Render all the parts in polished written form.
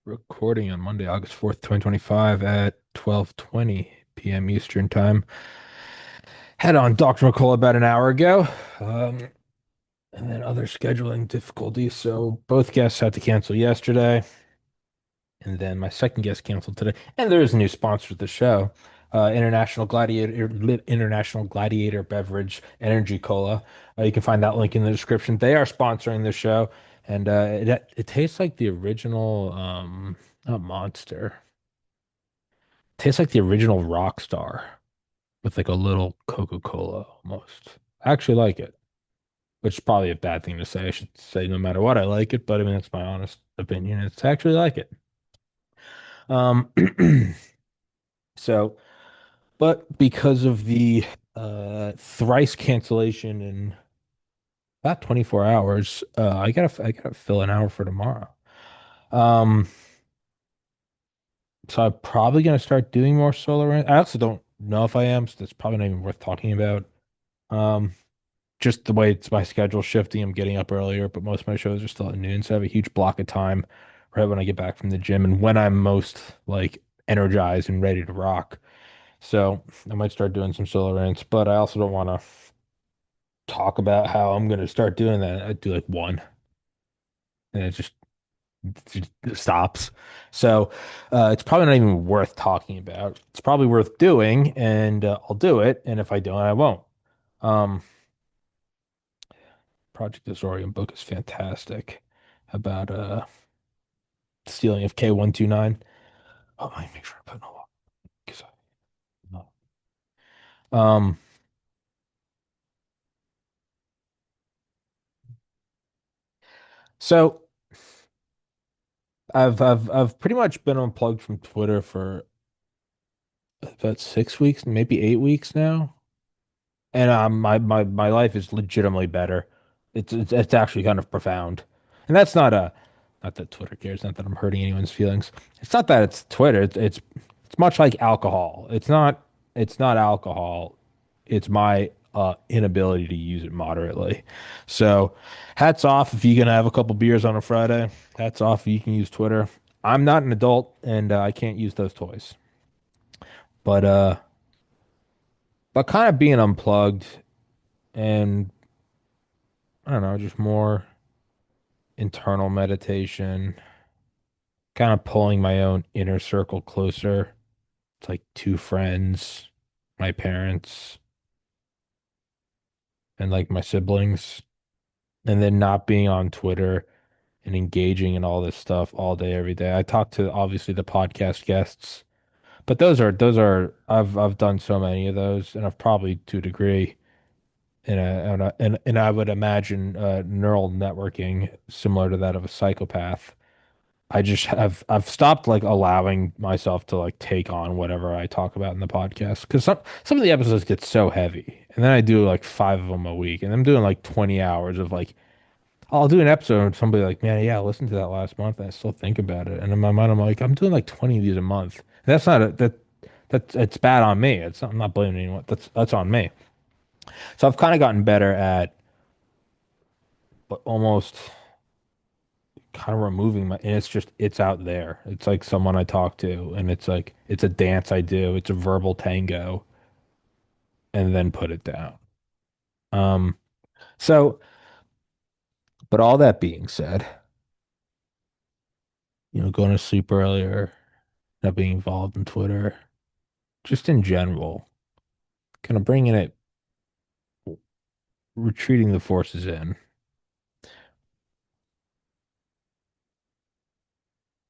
Recording on Monday, August 4th, 2025 at 12:20 p.m. Eastern Time. Had on Dr. McCall about an hour ago, um, and then other scheduling difficulties. So both guests had to cancel yesterday, and then my second guest canceled today. And there is a new sponsor to the show, International Gladiator Beverage Energy Cola. You can find that link in the description. They are sponsoring the show, and it tastes like the original, not Monster. Tastes like the original Rockstar with like a little Coca-Cola almost. I actually like it, which is probably a bad thing to say. I should say no matter what, I like it, but I mean, that's my honest opinion. It's actually like it. Um, so, but because of the thrice cancellation in about 24 hours, I gotta fill an hour for tomorrow. Um, so I'm probably gonna start doing more solo rant. I also don't know if I am, so that's probably not even worth talking about. Um, just the way it's my schedule shifting, I'm getting up earlier, but most of my shows are still at noon. So I have a huge block of time right when I get back from the gym and when I'm most like energized and ready to rock. So I might start doing some solo rants, but I also don't want to talk about how I'm going to start doing that. I do like one and it just stops. So it's probably not even worth talking about. It's probably worth doing, and I'll do it. And if I don't, I won't. Um, Project Azorian book is fantastic about stealing of K129. Oh, let me make sure I put in a lot because I no. Um so I've pretty much been unplugged from Twitter for about 6 weeks, maybe 8 weeks now. And my life is legitimately better. It's actually kind of profound. And that's not that Twitter cares, not that I'm hurting anyone's feelings. It's not that it's Twitter. It's much like alcohol. It's not alcohol. It's my inability to use it moderately. So, hats off if you can have a couple beers on a Friday. Hats off if you can use Twitter. I'm not an adult and I can't use those toys. But uh but kind of being unplugged and I don't know, just more internal meditation, kind of pulling my own inner circle closer. It's like two friends, my parents, and like my siblings, and then not being on Twitter and engaging in all this stuff all day, every day. I talk to obviously the podcast guests, but I've done so many of those, and I've probably to a degree. And I would imagine neural networking similar to that of a psychopath. I've stopped like allowing myself to like take on whatever I talk about in the podcast because some of the episodes get so heavy, and then I do like five of them a week, and I'm doing like 20 hours of like I'll do an episode and somebody like, man, yeah, I listened to that last month, and I still think about it, and in my mind I'm like, I'm doing like 20 of these a month. And that's not a, that it's bad on me. I'm not blaming anyone. That's on me. So I've kind of gotten better at but almost kind of removing my and it's out there. It's like someone I talk to and it's like it's a dance I do. It's a verbal tango and then put it down. Um so but all that being said, going to sleep earlier, not being involved in Twitter, just in general, kind of bringing it retreating the forces in.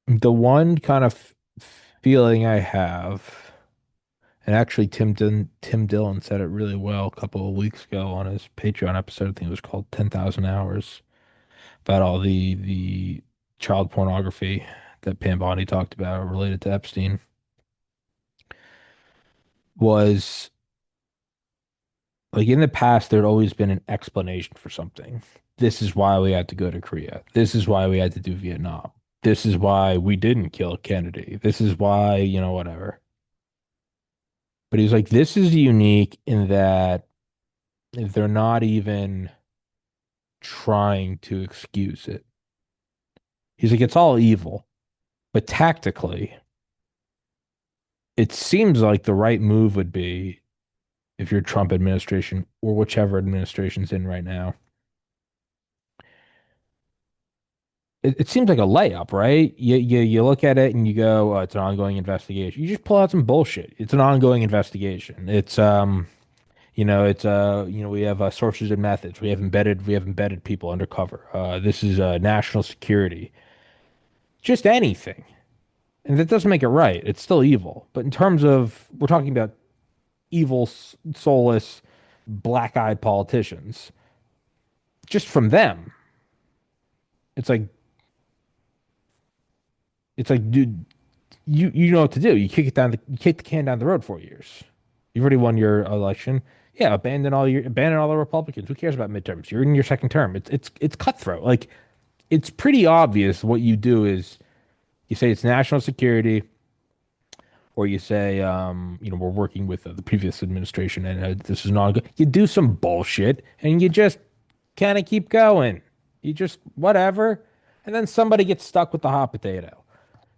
The one kind of feeling I have and actually Tim Dillon said it really well a couple of weeks ago on his Patreon episode. I think it was called 10,000 Hours about all the child pornography that Pam Bondi talked about related to Epstein was like in the past there'd always been an explanation for something. This is why we had to go to Korea. This is why we had to do Vietnam. This is why we didn't kill Kennedy. This is why, whatever. But he's like, this is unique in that they're not even trying to excuse it. He's like, it's all evil, But tactically, it seems like the right move would be if you're Trump administration or whichever administration's in right now. It seems like a layup, right? You look at it and you go, it's an ongoing investigation. You just pull out some bullshit. It's an ongoing investigation. We have sources and methods. We have embedded people undercover. This is national security. Just anything. And that doesn't make it right. It's still evil. But in terms of, we're talking about evil, soulless, black-eyed politicians. Just from them, it's like dude, you know what to do. You kick the can down the road 4 years. You've already won your election. Yeah, abandon all the Republicans. Who cares about midterms? You're in your second term. It's cutthroat. Like it's pretty obvious what you do is you say it's national security, or you say, we're working with the previous administration and this is not good. You do some bullshit and you just kind of keep going. You just whatever, and then somebody gets stuck with the hot potato.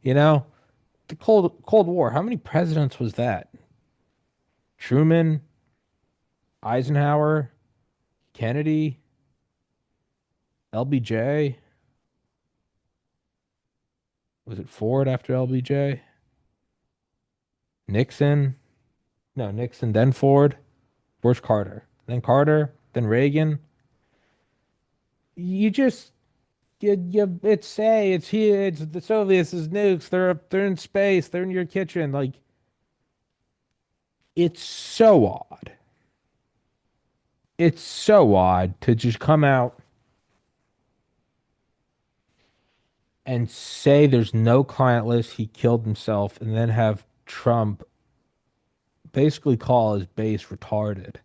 You know, the Cold War. How many presidents was that? Truman, Eisenhower, Kennedy, LBJ. Was it Ford after LBJ? Nixon? No, Nixon, then Ford. Where's Carter, then Reagan. You just it's say it's here. It's the Soviets, is nukes. They're in space. They're in your kitchen. Like it's so odd. It's so odd to just come out and say there's no client list, he killed himself, and then have Trump basically call his base retarded.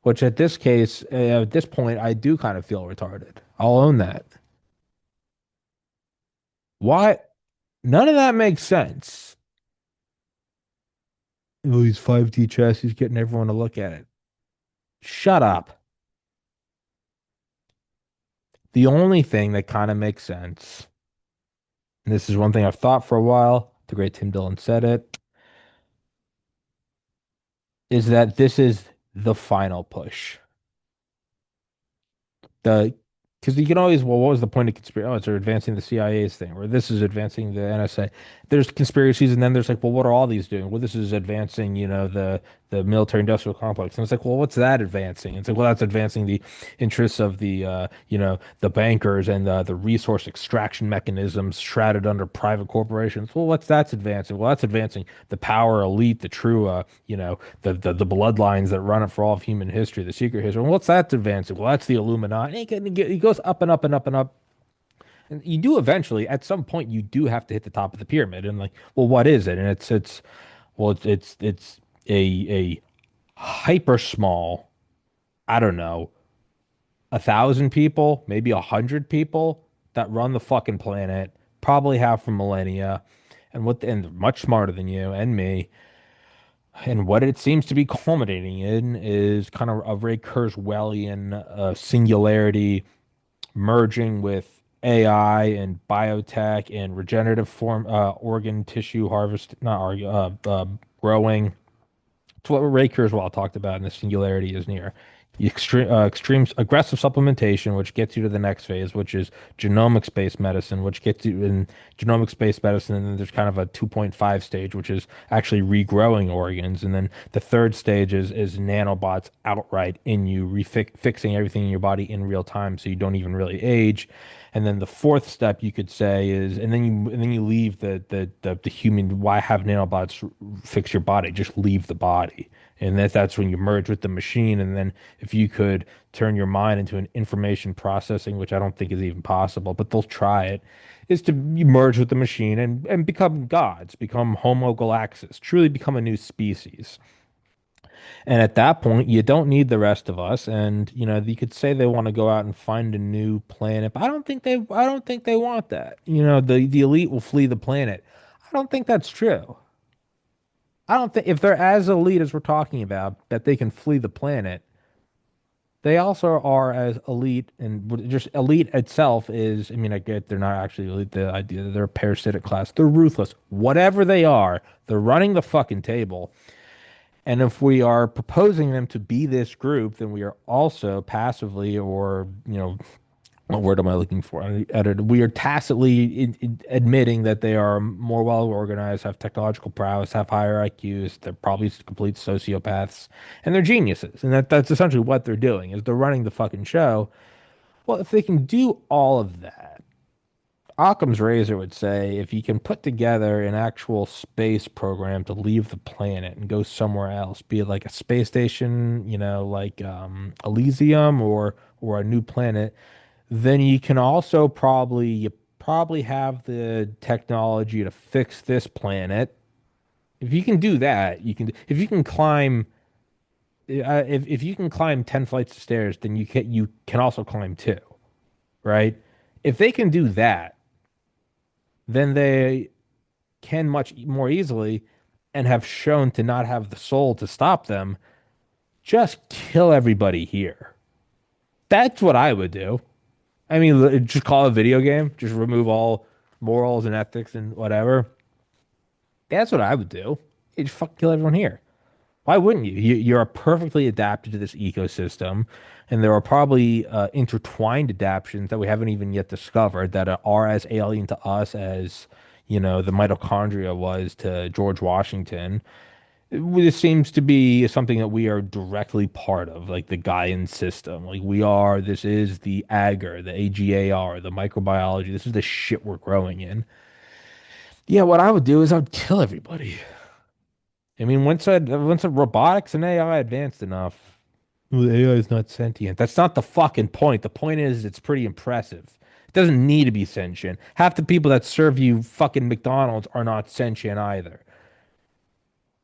Which at this point, I do kind of feel retarded. I'll own that. Why? None of that makes sense. Oh, he's 5D chess. He's getting everyone to look at it. Shut up. The only thing that kind of makes sense, and this is one thing I've thought for a while, the great Tim Dillon said it, is that this is the final push. The Because you can always, well, what was the point of conspiracy? Oh, it's advancing the CIA's thing, or this is advancing the NSA. There's conspiracies, and then there's like, well, what are all these doing? Well, this is advancing, the military industrial complex. And it's like, well, what's that advancing? It's like, well, that's advancing the interests of the bankers and the resource extraction mechanisms shrouded under private corporations. Well, what's that's advancing? Well, that's advancing the power elite, the true, the bloodlines that run it for all of human history, the secret history. Well, what's that advancing? Well, that's the Illuminati. It goes up and up and up and up. And you do eventually, at some point, you do have to hit the top of the pyramid. And like, well, what is it? And it's a hyper small, I don't know, 1,000 people, maybe 100 people that run the fucking planet, probably have for millennia, and much smarter than you and me. And what it seems to be culminating in is kind of a Ray Kurzweilian singularity merging with AI and biotech and regenerative form organ tissue harvest, not growing. It's what Ray Kurzweil talked about in the singularity is near. Extreme aggressive supplementation, which gets you to the next phase, which is genomics-based medicine, which gets you in genomics-based medicine, and then there's kind of a 2.5 stage, which is actually regrowing organs, and then the third stage is nanobots outright in you, fixing everything in your body in real time, so you don't even really age. And then the fourth step you could say is, and then you leave the human. Why have nanobots fix your body? Just leave the body, and that's when you merge with the machine. And then if you could turn your mind into an information processing, which I don't think is even possible, but they'll try it, is to merge with the machine and become gods, become Homo galactus, truly become a new species. And at that point, you don't need the rest of us. And you could say they want to go out and find a new planet, but I don't think they want that. The elite will flee the planet. I don't think that's true. I don't think if they're as elite as we're talking about that they can flee the planet, they also are as elite, and just elite itself is, I mean, I get they're not actually elite, the idea that they're a parasitic class. They're ruthless. Whatever they are, they're running the fucking table. And if we are proposing them to be this group, then we are also passively, or, what word am I looking for? We are tacitly admitting that they are more well organized, have technological prowess, have higher IQs. They're probably complete sociopaths, and they're geniuses. And that's essentially what they're doing is they're running the fucking show. Well, if they can do all of that, Occam's razor would say if you can put together an actual space program to leave the planet and go somewhere else, be it like a space station, like Elysium or a new planet, then you probably have the technology to fix this planet. If you can do that, if you can climb if you can climb 10 flights of stairs, then you can also climb two, right? If they can do that, then they can much more easily and have shown to not have the soul to stop them, just kill everybody here. That's what I would do. I mean, just call it a video game. Just remove all morals and ethics and whatever. That's what I would do. You just fucking kill everyone here. Why wouldn't you? You're perfectly adapted to this ecosystem, and there are probably intertwined adaptations that we haven't even yet discovered that are as alien to us as, the mitochondria was to George Washington. This seems to be something that we are directly part of, like the Gaian system. This is the agar, the AGAR, the microbiology. This is the shit we're growing in. Yeah, what I would do is I would kill everybody. I mean, once a robotics and AI advanced enough, well, AI is not sentient. That's not the fucking point. The point is it's pretty impressive. It doesn't need to be sentient. Half the people that serve you fucking McDonald's are not sentient either.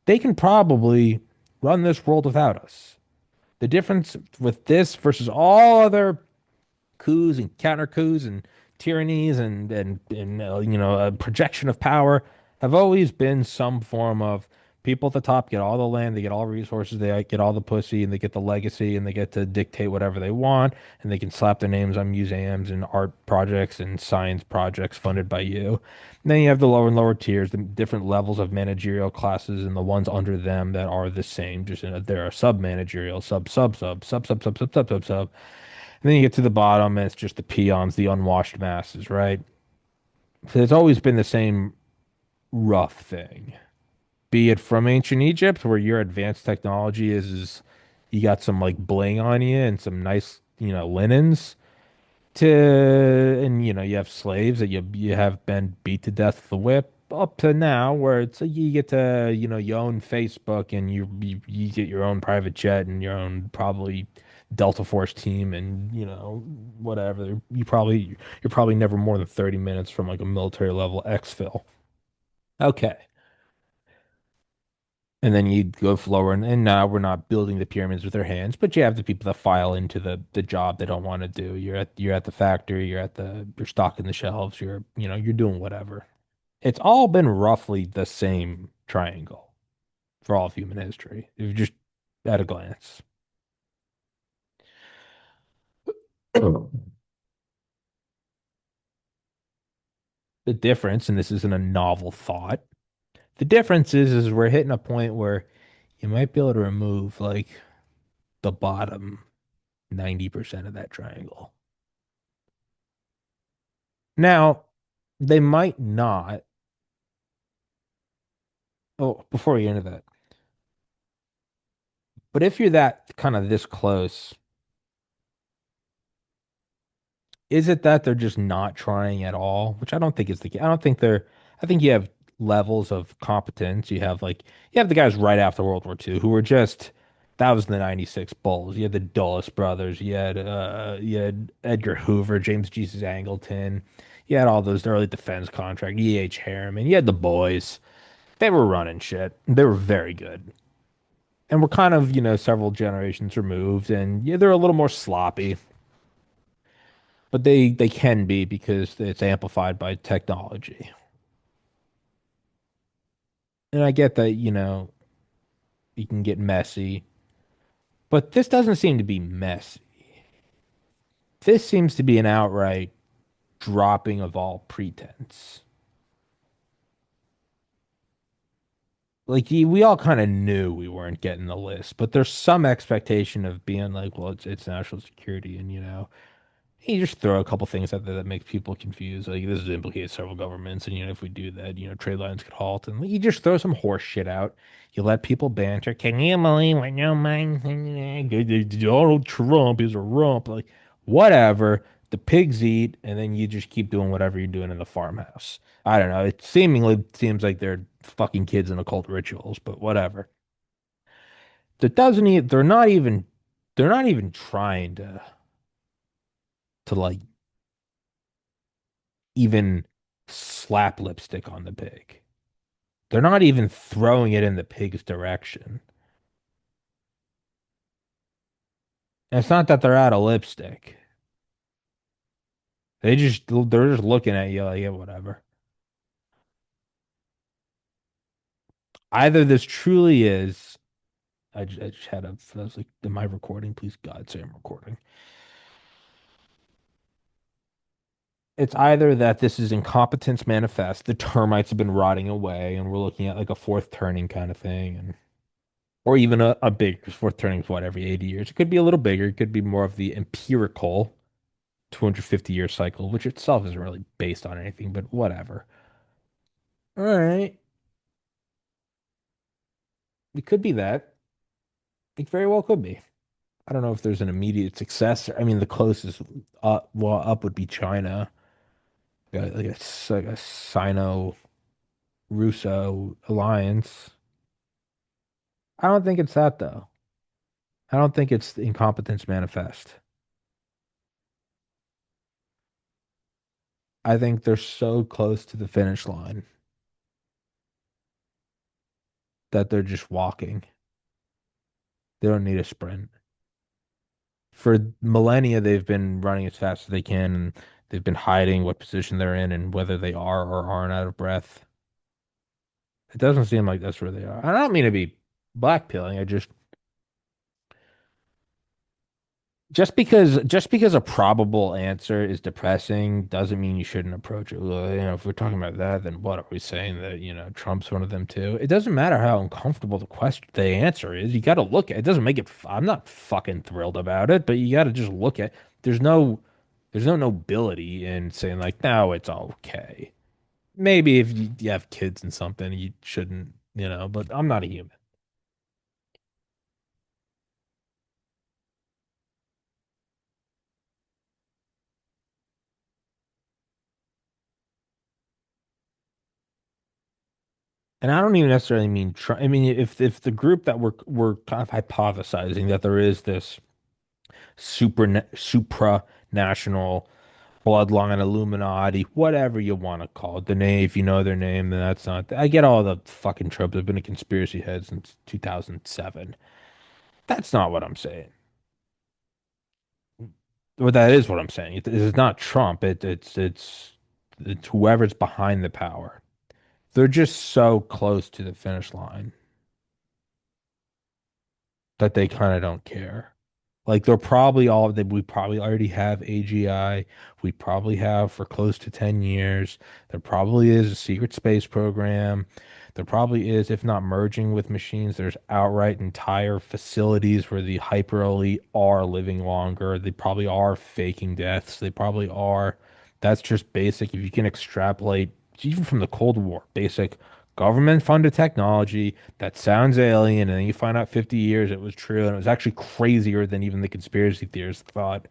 They can probably run this world without us. The difference with this versus all other coups and counter coups and tyrannies and a projection of power have always been some form of people at the top get all the land, they get all resources, they get all the pussy, and they get the legacy, and they get to dictate whatever they want, and they can slap their names on museums and art projects and science projects funded by you. And then you have the lower and lower tiers, the different levels of managerial classes, and the ones under them that are the same. Just there are sub managerial, sub sub sub sub sub sub sub sub sub sub. And then you get to the bottom, and it's just the peons, the unwashed masses, right? So it's always been the same rough thing. Be it from ancient Egypt, where your advanced technology is you got some like bling on you and some nice, linens, to and you have slaves that you have been beat to death with the whip, up to now where it's you get to, you own Facebook, and you get your own private jet and your own probably Delta Force team, and whatever. You're probably never more than 30 minutes from like a military level exfil. Okay. And then you go lower, and now we're not building the pyramids with our hands, but you have the people that file into the job they don't want to do. You're at the factory, you're stocking the shelves, you're doing whatever. It's all been roughly the same triangle for all of human history. If you just at a glance. The difference, and this isn't a novel thought, the difference is we're hitting a point where you might be able to remove like the bottom 90% of that triangle. Now, they might not. Oh, before we get into that, but if you're that kind of this close, is it that they're just not trying at all? Which I don't think is the case. I don't think they're. I think you have levels of competence. You have the guys right after World War II who were just that was the '96 Bulls. You had the Dulles brothers. You had Edgar Hoover, James Jesus Angleton. You had all those early defense contract. E.H. Harriman. You had the boys. They were running shit. They were very good. And we're kind of, several generations removed, and yeah, they're a little more sloppy, but they can be because it's amplified by technology. And I get that, you can get messy, but this doesn't seem to be messy. This seems to be an outright dropping of all pretense. Like we all kind of knew we weren't getting the list, but there's some expectation of being like, well, it's national security, and you just throw a couple things out there that makes people confused. Like this implicates several governments, and if we do that, trade lines could halt, and you just throw some horse shit out. You let people banter. Can you believe what no mind? Donald Trump is a rump. Like whatever. The pigs eat, and then you just keep doing whatever you're doing in the farmhouse. I don't know. It seemingly seems like they're fucking kids in occult rituals, but whatever. That doesn't. They're not even. They're not even trying to like even slap lipstick on the pig. They're not even throwing it in the pig's direction. And it's not that they're out of lipstick. They're just looking at you like, yeah, whatever. Either this truly is. I just had a. I was like, am I recording? Please God, say I'm recording. It's either that this is incompetence manifest, the termites have been rotting away, and we're looking at like a fourth turning kind of thing, and or even a big fourth turning is what, every 80 years. It could be a little bigger. It could be more of the empirical 250-year cycle, which itself isn't really based on anything, but whatever. All right. It could be that. It very well could be. I don't know if there's an immediate successor. I mean, the closest up would be China. Like a Sino-Russo alliance. I don't think it's that though. I don't think it's the incompetence manifest. I think they're so close to the finish line that they're just walking. They don't need a sprint. For millennia, they've been running as fast as they can, and they've been hiding what position they're in and whether they are or aren't out of breath. It doesn't seem like that's where they are. I don't mean to be blackpilling. I just because a probable answer is depressing doesn't mean you shouldn't approach it. Well, if we're talking about that, then what are we saying that, Trump's one of them too? It doesn't matter how uncomfortable the answer is. You got to look at it. It doesn't make it I'm not fucking thrilled about it, but you got to just look at there's no there's no nobility in saying like, no, it's okay. Maybe if you have kids and something, you shouldn't, but I'm not a human. And I don't even necessarily mean try. I mean, if the group that we're kind of hypothesizing that there is this supranational bloodline Illuminati, whatever you want to call it, the name, if you know their name, then that's not. I get all the fucking tropes. I've been a conspiracy head since 2007. That's not what I'm saying. Well, that is what I'm saying. It's not Trump. It's whoever's behind the power. They're just so close to the finish line that they kind of don't care. Like they're probably all that we probably already have AGI. We probably have for close to 10 years. There probably is a secret space program. There probably is, if not merging with machines, there's outright entire facilities where the hyper elite are living longer. They probably are faking deaths. They probably are. That's just basic. If you can extrapolate, even from the Cold War, basic government funded technology that sounds alien, and then you find out 50 years it was true, and it was actually crazier than even the conspiracy theorists thought.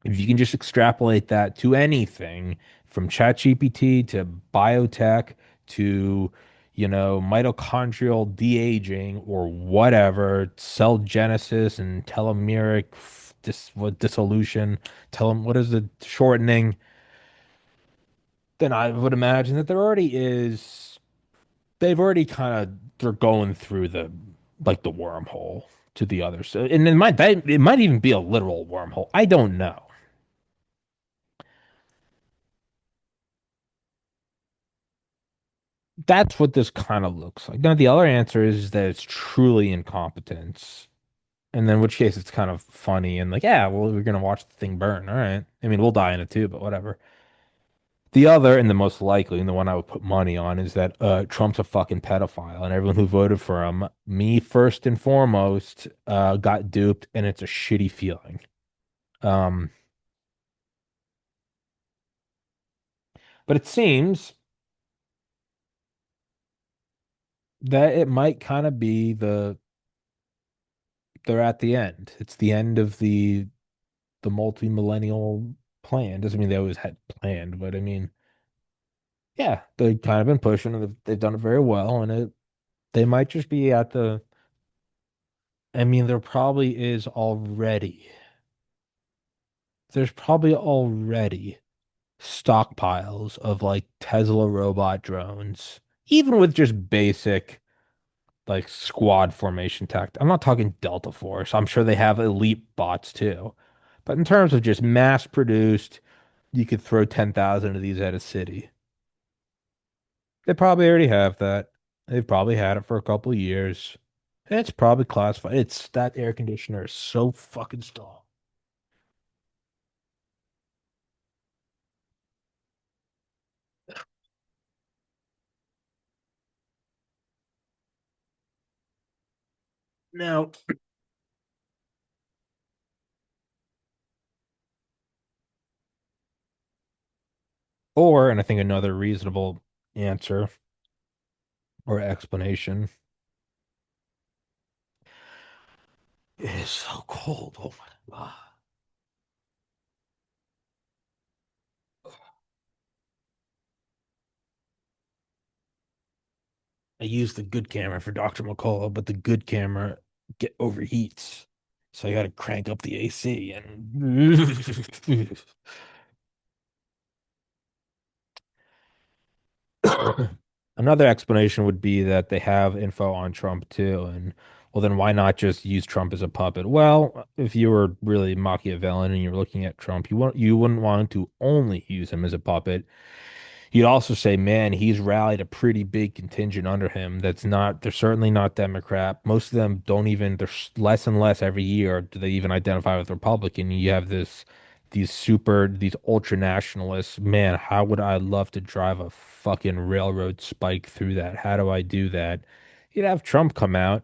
If you can just extrapolate that to anything from ChatGPT to biotech to, mitochondrial de-aging or whatever, cell genesis and telomeric dissolution, what is the shortening, then I would imagine that there already is they've already they're going through the wormhole to the other side. And it might even be a literal wormhole. I don't know. That's what this kind of looks like. Now the other answer is that it's truly incompetence. And then in which case it's kind of funny and like, yeah, well, we're gonna watch the thing burn. All right. I mean, we'll die in it too, but whatever. The other and the most likely, and the one I would put money on, is that Trump's a fucking pedophile, and everyone who voted for him, me first and foremost, got duped, and it's a shitty feeling. Um, but it seems that it might kind of be they're at the end. It's the end of the multi-millennial plan. Doesn't mean they always had planned, but I mean, yeah, they've kind of been pushing, and they've done it very well, and they might just be at the. I mean, there probably is already. There's probably already stockpiles of like Tesla robot drones, even with just basic like squad formation tech. I'm not talking Delta Force. I'm sure they have elite bots too. But in terms of just mass produced, you could throw 10,000 of these at a city. They probably already have that. They've probably had it for a couple of years. And it's probably classified. It's that air conditioner is so fucking strong. Now, or, and I think another reasonable answer or explanation, it is so cold. Oh my God. I use the good camera for Dr. McCullough, but the good camera get overheats. So I got to crank up the AC and another explanation would be that they have info on Trump too, and well, then why not just use Trump as a puppet? Well, if you were really Machiavellian and you're looking at Trump, you wouldn't want to only use him as a puppet. You'd also say, man, he's rallied a pretty big contingent under him. They're certainly not Democrat. Most of them don't even, there's less and less every year do they even identify with Republican. You have these ultra nationalists. Man, how would I love to drive a fucking railroad spike through that? How do I do that? You'd have Trump come out.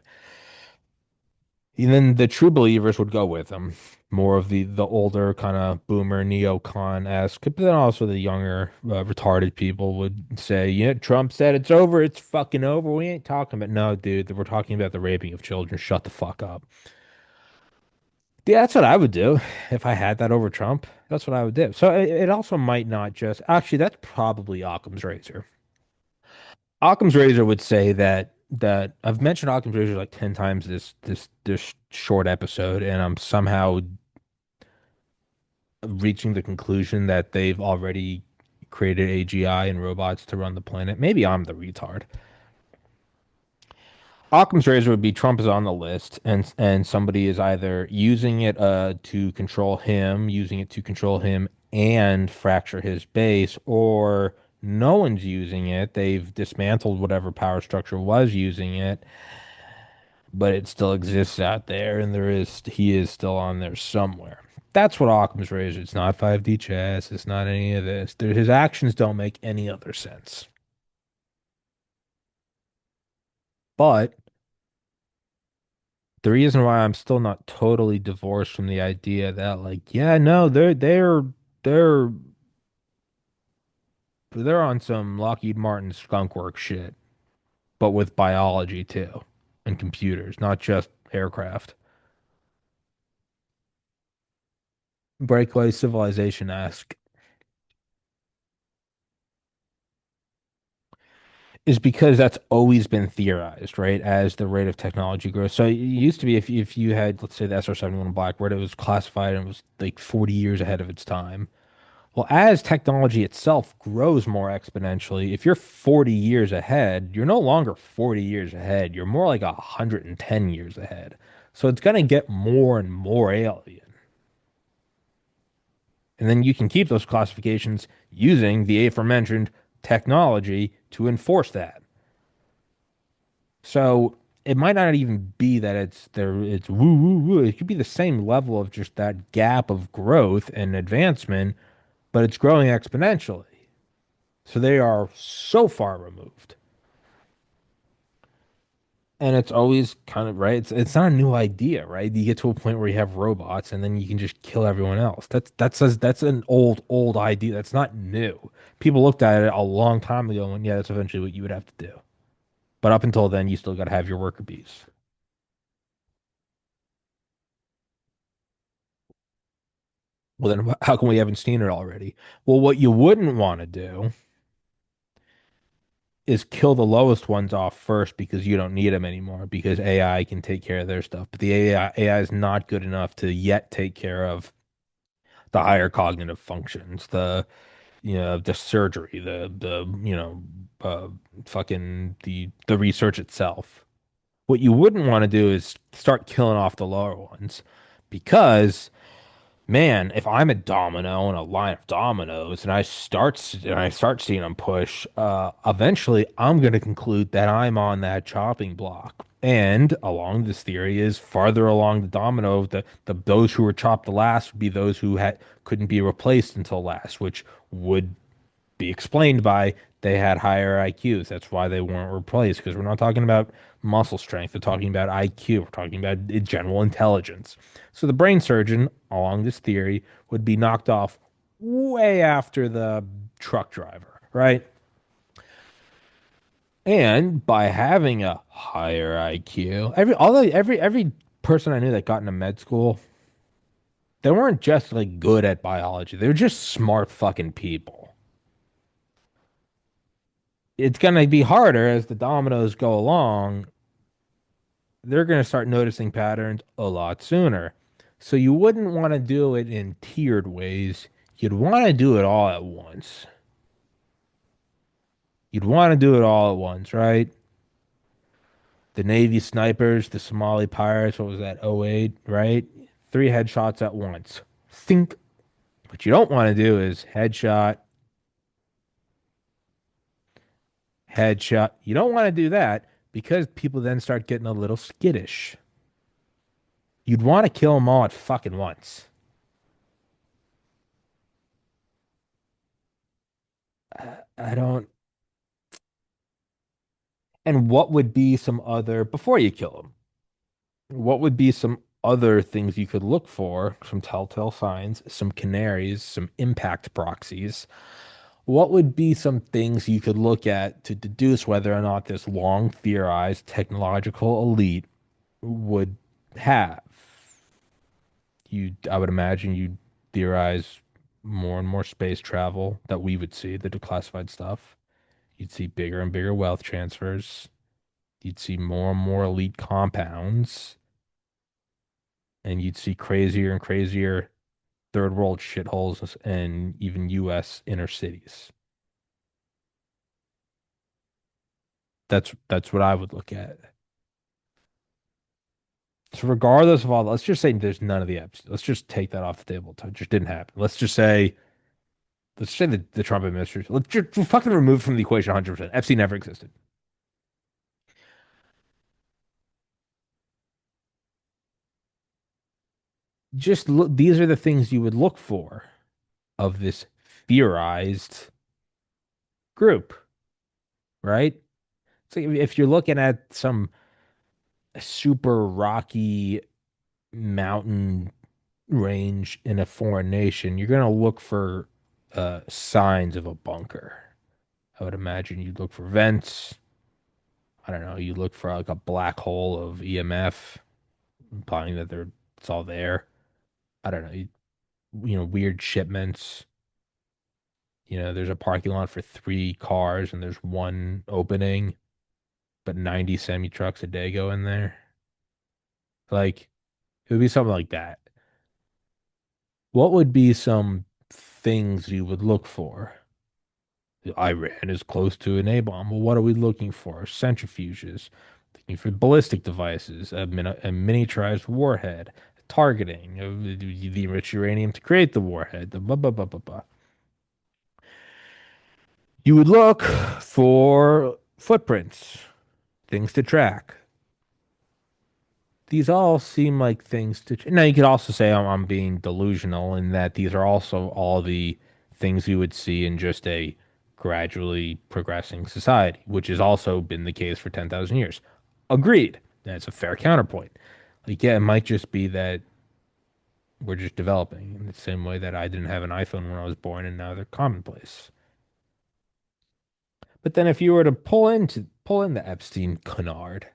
And then the true believers would go with him. More of the older kind of boomer neocon-esque, but then also the younger retarded people would say, "Yeah, Trump said it's over. It's fucking over. We ain't talking about no, dude. We're talking about the raping of children. Shut the fuck up." Yeah, that's what I would do if I had that over Trump. That's what I would do. So it also might not just actually. That's probably Occam's razor. Occam's razor would say that I've mentioned Occam's razor like 10 times this short episode, and I'm somehow reaching the conclusion that they've already created AGI and robots to run the planet. Maybe I'm the retard. Occam's razor would be Trump is on the list, and somebody is either using it using it to control him and fracture his base, or no one's using it. They've dismantled whatever power structure was using it, but it still exists out there, and he is still on there somewhere. That's what Occam's razor. It's not 5D chess. It's not any of this. His actions don't make any other sense. But the reason why I'm still not totally divorced from the idea that, like, yeah, no, they're they're on some Lockheed Martin skunkwork shit, but with biology too, and computers, not just aircraft. Breakaway civilization-esque. Is because that's always been theorized, right? As the rate of technology grows. So it used to be if you had, let's say, the SR-71 Blackbird, it was classified and it was like 40 years ahead of its time. Well, as technology itself grows more exponentially, if you're 40 years ahead, you're no longer 40 years ahead. You're more like 110 years ahead. So it's going to get more and more alien. And then you can keep those classifications using the aforementioned technology to enforce that. So it might not even be that it's there, it's woo woo woo. It could be the same level of just that gap of growth and advancement, but it's growing exponentially. So they are so far removed. And it's always kind of right. It's not a new idea, right? You get to a point where you have robots and then you can just kill everyone else. That's an old idea. That's not new. People looked at it a long time ago and yeah, that's eventually what you would have to do. But up until then, you still got to have your worker bees. Well, then how come we haven't seen it already? Well, what you wouldn't want to do is kill the lowest ones off first because you don't need them anymore because AI can take care of their stuff. But the AI is not good enough to yet take care of the higher cognitive functions, the surgery, uh, fucking the research itself. What you wouldn't want to do is start killing off the lower ones because man, if I'm a domino in a line of dominoes and I start seeing them push, eventually I'm going to conclude that I'm on that chopping block. And along this theory is farther along the domino, the those who were chopped the last would be those who had couldn't be replaced until last, which would be explained by they had higher IQs. That's why they weren't replaced because we're not talking about muscle strength. We're talking about IQ. We're talking about general intelligence. So the brain surgeon, along this theory, would be knocked off way after the truck driver, right? And by having a higher IQ, every person I knew that got into med school, they weren't just like good at biology. They were just smart fucking people. It's going to be harder as the dominoes go along. They're going to start noticing patterns a lot sooner. So you wouldn't want to do it in tiered ways. You'd want to do it all at once. You'd want to do it all at once, right? The Navy snipers, the Somali pirates, what was that, '08, right? Three headshots at once. Think. What you don't want to do is headshot, headshot. You don't want to do that because people then start getting a little skittish. You'd want to kill them all at fucking once. I don't. And what would be some other, before you kill them, what would be some other things you could look for, some telltale signs, some canaries, some impact proxies? What would be some things you could look at to deduce whether or not this long theorized technological elite would have? I would imagine you'd theorize more and more space travel that we would see, the declassified stuff. You'd see bigger and bigger wealth transfers. You'd see more and more elite compounds, and you'd see crazier and crazier third world shitholes and even US inner cities. That's what I would look at. So regardless of all, let's just say there's none of the apps. Let's just take that off the table. It just didn't happen. Let's say the Trump administration. Let's just fucking remove from the equation 100%. FC never existed. Just look, these are the things you would look for of this theorized group, right? So if you're looking at some super rocky mountain range in a foreign nation, you're gonna look for signs of a bunker. I would imagine you'd look for vents. I don't know, you look for like a black hole of EMF, implying that it's all there. I don't know, weird shipments. There's a parking lot for three cars and there's one opening, but 90 semi trucks a day go in there. Like, it would be something like that. What would be some things you would look for? Iran is close to an A bomb. Well, what are we looking for? Centrifuges, looking for ballistic devices, a miniaturized warhead, targeting the enriched uranium to create the warhead, the blah, blah, blah, blah, blah. You would look for footprints, things to track. these all seem like things to. Now you could also say I'm being delusional in that these are also all the things you would see in just a gradually progressing society, which has also been the case for 10,000 years. Agreed. That's a fair counterpoint. Like, yeah, it might just be that we're just developing in the same way that I didn't have an iPhone when I was born and now they're commonplace. But then if you were to pull in the Epstein canard,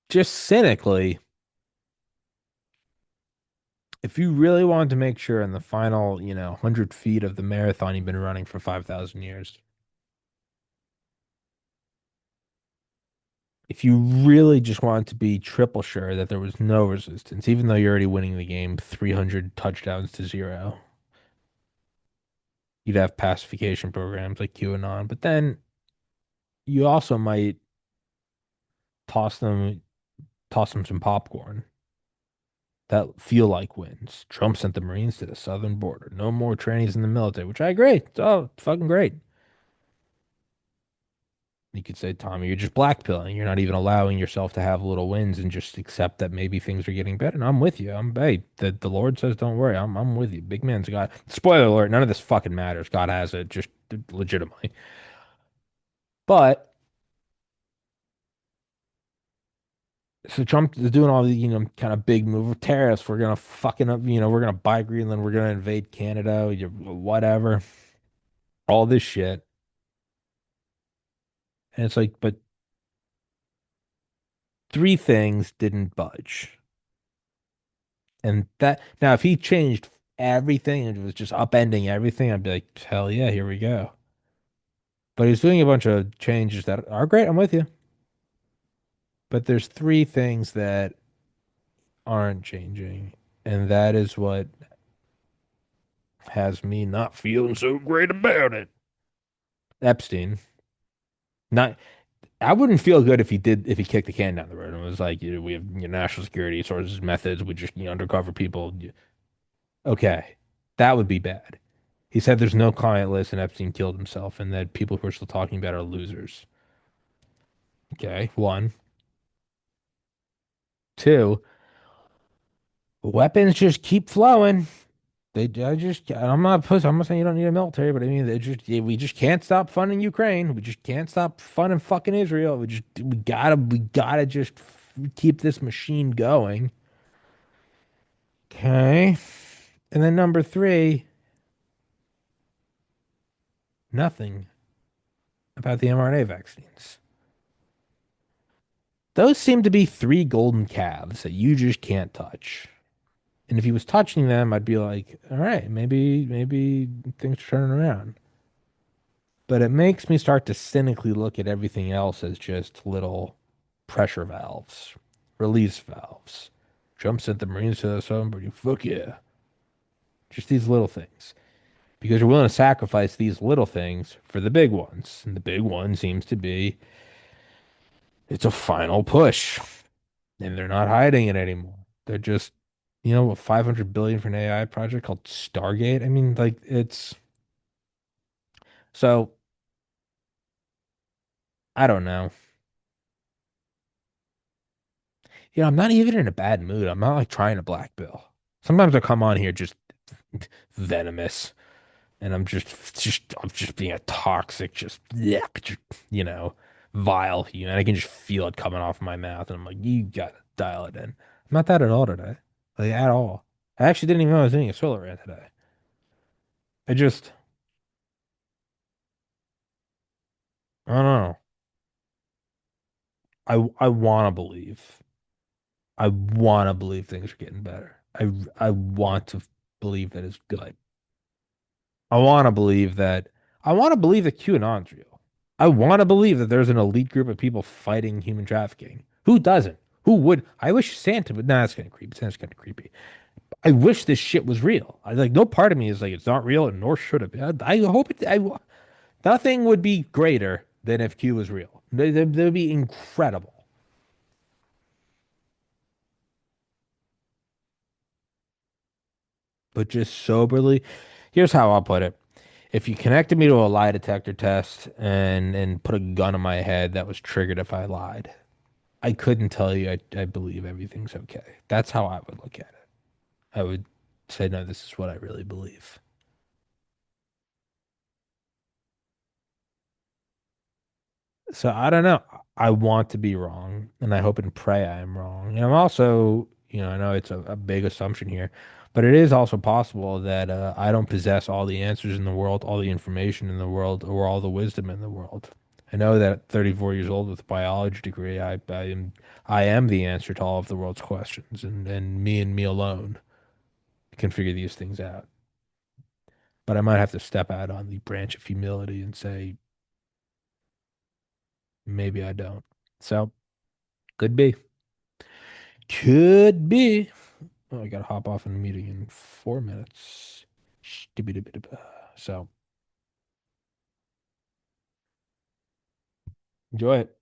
just cynically, if you really wanted to make sure in the final, 100 feet of the marathon you've been running for 5,000 years, if you really just wanted to be triple sure that there was no resistance, even though you're already winning the game 300 touchdowns to zero, you'd have pacification programs like QAnon. But then you also might toss them toss them some popcorn that feel like wins. Trump sent the Marines to the southern border. No more trainees in the military, which I agree. It's all fucking great. You could say, Tommy, you're just blackpilling. You're not even allowing yourself to have little wins and just accept that maybe things are getting better. And I'm with you. Hey, the Lord says, don't worry. I'm with you. Big man's God. Spoiler alert, none of this fucking matters. God has it, just legitimately. But so Trump is doing all the, kind of big move of tariffs. We're gonna fucking up, we're gonna buy Greenland, we're gonna invade Canada, whatever. All this shit. And it's like, but three things didn't budge. And that now, if he changed everything and was just upending everything, I'd be like, hell yeah, here we go. But he's doing a bunch of changes that are great. I'm with you. But there's three things that aren't changing. And that is what has me not feeling so great about it. Epstein. Not I wouldn't feel good if he kicked the can down the road and was like, we have national security sources, methods, we just undercover people. Okay. That would be bad. He said there's no client list and Epstein killed himself and that people who are still talking about are losers. Okay, one. Two, weapons just keep flowing. I'm not pussy. I'm not saying you don't need a military, but I mean, we just can't stop funding Ukraine. We just can't stop funding fucking Israel. We gotta just keep this machine going. Okay. And then number three, nothing about the mRNA vaccines. Those seem to be three golden calves that you just can't touch. And if he was touching them, I'd be like, all right, maybe things are turning around. But it makes me start to cynically look at everything else as just little pressure valves, release valves. Trump sent the Marines to the southern border. Fuck yeah. Just these little things. Because you're willing to sacrifice these little things for the big ones. And the big one seems to be it's a final push. And they're not hiding it anymore. They're just, a 500 billion for an AI project called Stargate. I mean, like it's so I don't know. I'm not even in a bad mood. I'm not like trying to black bill. Sometimes I come on here just venomous and I'm just being a toxic, you know, vile human. I can just feel it coming off my mouth and I'm like, you gotta dial it in. I'm not that at all today. Like at all. I actually didn't even know I was doing a solar rant today. I just I don't know. I wanna believe. I wanna believe things are getting better. I want to believe that it's good. I want to believe that I want to believe that QAnon's real. I want to believe that there's an elite group of people fighting human trafficking. Who doesn't? Who would? I wish Santa would. Nah, that's kind of creepy. Santa's kind of creepy. I wish this shit was real. I like no part of me is like it's not real, and nor should it be. I hope it. Nothing would be greater than if Q was real. They would be incredible. But just soberly, here's how I'll put it. If you connected me to a lie detector test and put a gun on my head that was triggered if I lied, I couldn't tell you I believe everything's okay. That's how I would look at it. I would say, no, this is what I really believe. So I don't know. I want to be wrong, and I hope and pray I am wrong. And I'm also, I know it's a big assumption here, but it is also possible that I don't possess all the answers in the world, all the information in the world, or all the wisdom in the world. I know that at 34 years old with a biology degree, I am the answer to all of the world's questions, and me alone can figure these things out. But I might have to step out on the branch of humility and say, maybe I don't. So could be. Could be. Oh, I gotta hop off in a meeting in 4 minutes. So enjoy it.